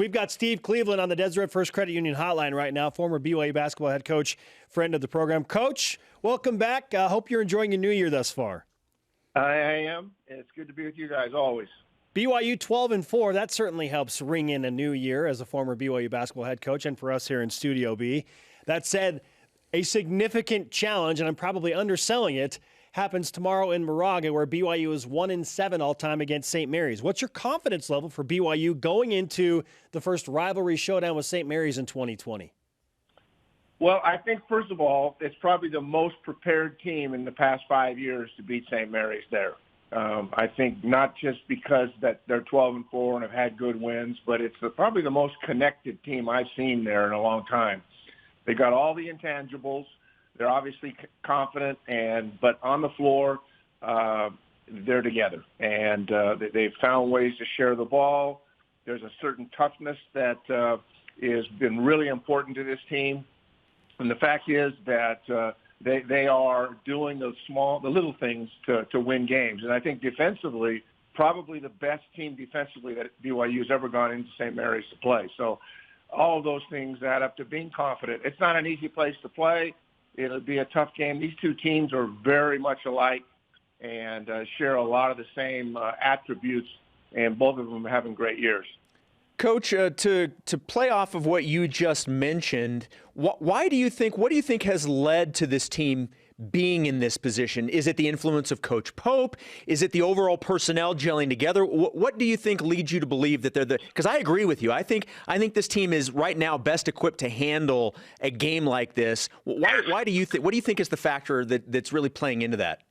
We've got Steve Cleveland on the Deseret First Credit Union hotline right now, former BYU basketball head coach, friend of the program. Coach, welcome back. Hope you're enjoying your new year thus far. I am. It's good to be with you guys always. BYU 12-4, that certainly helps ring in a new year as a former BYU basketball head coach and for us here in Studio B. That said, a significant challenge, and I'm probably underselling it, happens tomorrow in Moraga, where BYU is 1-7 all-time against Saint Mary's. What's your confidence level for BYU going into the first rivalry showdown with Saint Mary's in 2020? Well, I think, first of all, it's probably the most prepared team in the past 5 years to beat Saint Mary's there. I think not just because that they're 12-4 and have had good wins, but it's probably the most connected team I've seen there in a long time. They got all the intangibles. They're obviously confident, but on the floor, they're together. And they've found ways to share the ball. There's a certain toughness that has been really important to this team. And the fact is that they are doing the little things to win games. And I think defensively, probably the best team defensively that BYU has ever gone into St. Mary's to play. So all of those things add up to being confident. It's not an easy place to play. It'll be a tough game. These two teams are very much alike and share a lot of the same attributes, and both of them are having great years. Coach, to play off of what you just mentioned, what do you think has led to this team being in this position? Is it the influence of Coach Pope? Is it the overall personnel gelling together? What do you think leads you to believe that they're because I agree with you. I think this team is right now best equipped to handle a game like this. Why do you think? What do you think is the factor that's really playing into that?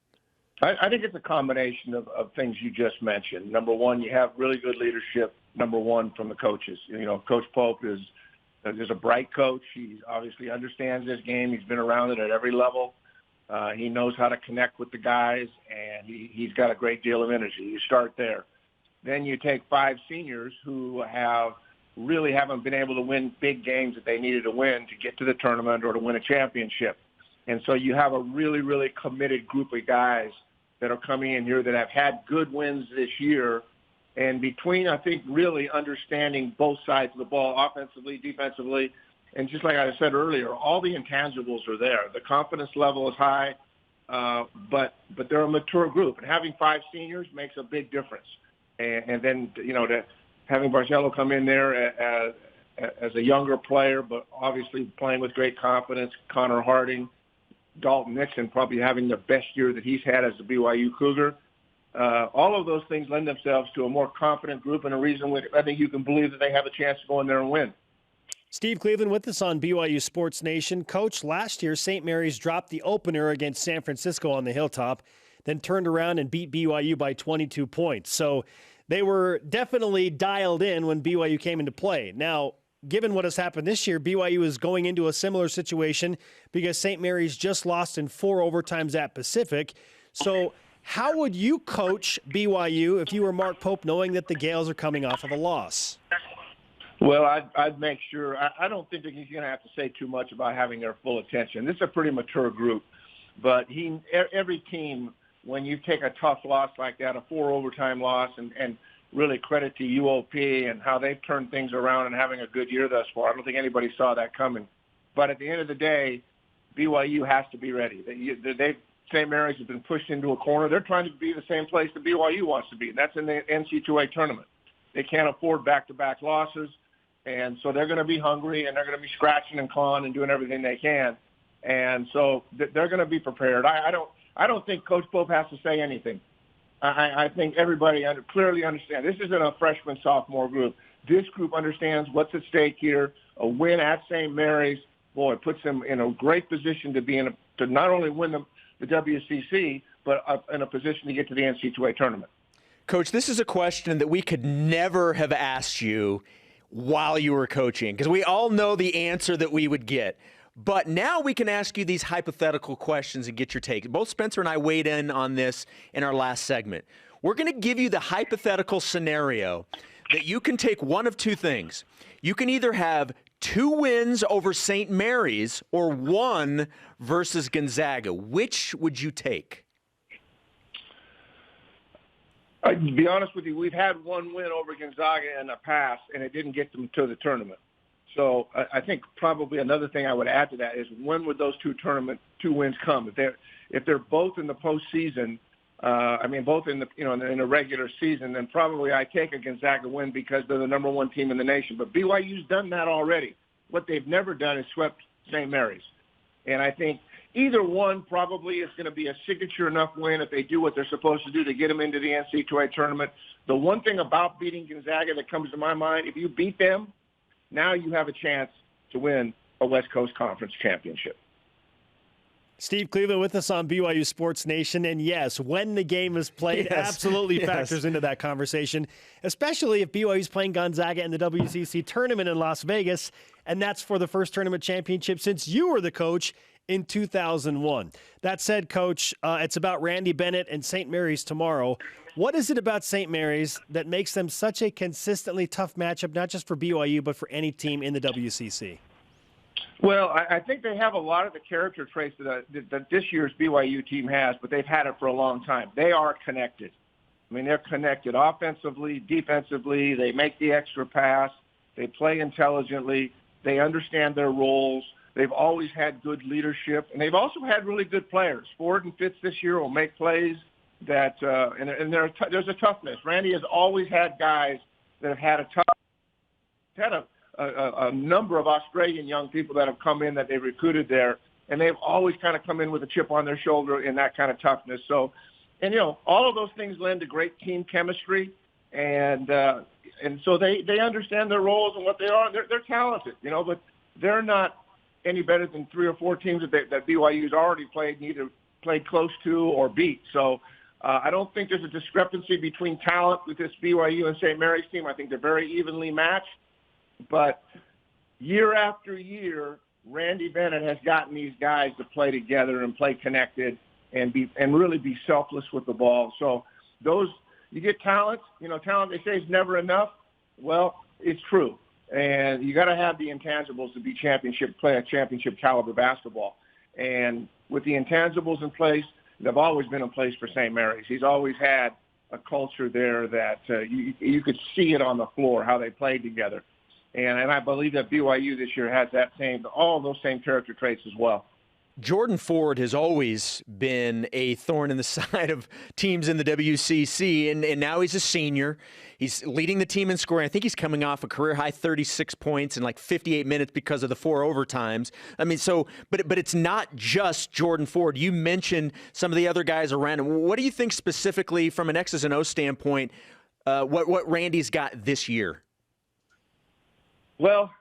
I think it's a combination of things you just mentioned. Number one, you have really good leadership. Number one, from the coaches. You know, Coach Pope is a bright coach. He obviously understands this game. He's been around it at every level. He knows how to connect with the guys, and he's got a great deal of energy. You start there. Then you take 5 seniors who haven't been able to win big games that they needed to win to get to the tournament or to win a championship. And so you have a really, really committed group of guys that are coming in here that have had good wins this year. And between, I think, really understanding both sides of the ball, offensively, defensively, and just like I said earlier, all the intangibles are there. The confidence level is high, but they're a mature group. And having 5 seniors makes a big difference. And then, having Barcelo come in there as a younger player, but obviously playing with great confidence, Connor Harding, Dalton Nixon probably having the best year that he's had as a BYU Cougar. All of those things lend themselves to a more confident group and a reason I think you can believe that they have a chance to go in there and win. Steve Cleveland with us on BYU Sports Nation. Coach, last year St. Mary's dropped the opener against San Francisco on the Hilltop, then turned around and beat BYU by 22 points. So they were definitely dialed in when BYU came into play. Now, given what has happened this year, BYU is going into a similar situation because St. Mary's just lost in 4 overtimes at Pacific. So how would you coach BYU if you were Mark Pope, knowing that the Gaels are coming off of a loss? Well, I'd make sure. I don't think that he's going to have to say too much about having their full attention. This is a pretty mature group. But every team, when you take a tough loss like that, a 4 overtime loss, and really credit to UOP and how they've turned things around and having a good year thus far. I don't think anybody saw that coming. But at the end of the day, BYU has to be ready. St. Mary's has been pushed into a corner. They're trying to be the same place that BYU wants to be, and that's in the NC2A tournament. They can't afford back-to-back losses, and so they're going to be hungry, and they're going to be scratching and clawing and doing everything they can. And so they're going to be prepared. I don't think Coach Pope has to say anything. I think everybody clearly understands. This isn't a freshman-sophomore group. This group understands what's at stake here. A win at St. Mary's, boy, it puts them in a great position to not only win the WCC, but in a position to get to the NC2A tournament. Coach, this is a question that we could never have asked you while you were coaching, because we all know the answer that we would get. But now we can ask you these hypothetical questions and get your take. Both Spencer and I weighed in on this in our last segment. We're going to give you the hypothetical scenario that you can take one of 2 things. You can either have 2 wins over St. Mary's or 1 versus Gonzaga. Which would you take? To be honest with you, we've had one win over Gonzaga in the past, and it didn't get them to the tournament. So I think probably another thing I would add to that is when would those two wins come? If they're both in the postseason, both in the regular season, then probably I take a Gonzaga win because they're the number one team in the nation. But BYU's done that already. What they've never done is swept Saint Mary's, and I think either one probably is going to be a signature enough win if they do what they're supposed to do to get them into the NCAA tournament. The one thing about beating Gonzaga that comes to my mind, if you beat them, now you have a chance to win a West Coast Conference championship. Steve Cleveland with us on BYU Sports Nation. And yes, when the game is played, absolutely factors into that conversation, especially if BYU is playing Gonzaga in the WCC tournament in Las Vegas. And that's for the first tournament championship since you were the coach in 2001. That said, Coach, it's about Randy Bennett and Saint Mary's tomorrow. What is it about Saint Mary's that makes them such a consistently tough matchup, not just for BYU, but for any team in the WCC? Well, I think they have a lot of the character traits that this year's BYU team has, but they've had it for a long time. They are connected. I mean, they're connected offensively, defensively. They make the extra pass. They play intelligently. They understand their roles. They've always had good leadership, and they've also had really good players. Ford and Fitz this year will make plays that, and there's a toughness. Randy has always had guys that have had a number of Australian young people that have come in that they recruited there, and they've always kind of come in with a chip on their shoulder in that kind of toughness. So, and all of those things lend to great team chemistry, and so they understand their roles and what they are. They're talented, but they're not any better than 3 or 4 teams that BYU's already played, neither played close to or beat. So I don't think there's a discrepancy between talent with this BYU and Saint Mary's team. I think they're very evenly matched. But year after year, Randy Bennett has gotten these guys to play together and play connected and really be selfless with the ball. So you get talent. Talent they say is never enough. Well, it's true. And you got to have the intangibles to play a championship caliber basketball. And with the intangibles in place, they've always been in place for St. Mary's. He's always had a culture there that you could see it on the floor, how they played together. And I believe that BYU this year has all those same character traits as well. Jordan Ford has always been a thorn in the side of teams in the WCC, and now he's a senior. He's leading the team in scoring. I think he's coming off a career-high 36 points in like 58 minutes because of the 4 overtimes. I mean, but it's not just Jordan Ford. You mentioned some of the other guys around him. What do you think specifically from an X's and O's standpoint, what Randy's got this year? Well,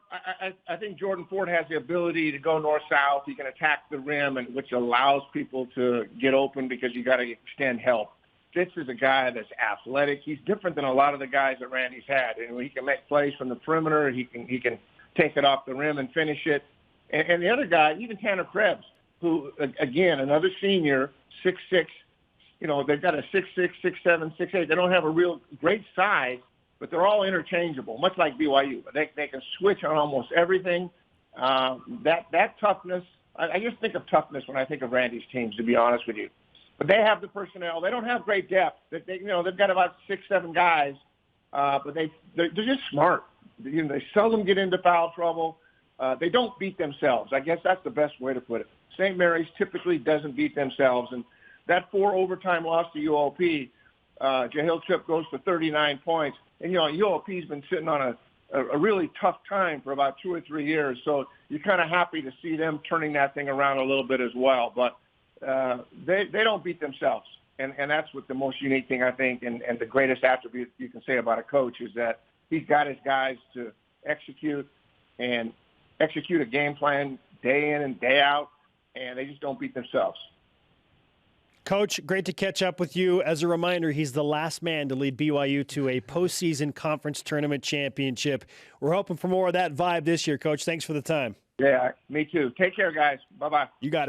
I think Jordan Ford has the ability to go north-south. He can attack the rim, which allows people to get open because you got to extend help. Fitz is a guy that's athletic. He's different than a lot of the guys that Randy's had. And he can make plays from the perimeter. He can take it off the rim and finish it. And the other guy, even Tanner Krebs, who, again, another senior, 6'6". They've got a 6'6", 6'7", 6'8". They don't have a real great size, but they're all interchangeable, much like BYU. They can switch on almost everything. That toughness, I just think of toughness when I think of Randy's teams, to be honest with you. But they have the personnel. They don't have great depth. They've got about 6, 7 guys, but they're just smart. They seldom get into foul trouble. They don't beat themselves. I guess that's the best way to put it. St. Mary's typically doesn't beat themselves, and that 4 overtime loss to UOP, Jahil Tripp goes for 39 points. And, UOP's been sitting on a really tough time for about 2 or 3 years. So you're kind of happy to see them turning that thing around a little bit as well. But they don't beat themselves. And that's what the most unique thing, I think, and the greatest attribute you can say about a coach is that he's got his guys to execute a game plan day in and day out, and they just don't beat themselves. Coach, great to catch up with you. As a reminder, he's the last man to lead BYU to a postseason conference tournament championship. We're hoping for more of that vibe this year, Coach. Thanks for the time. Yeah, me too. Take care, guys. Bye-bye. You got it.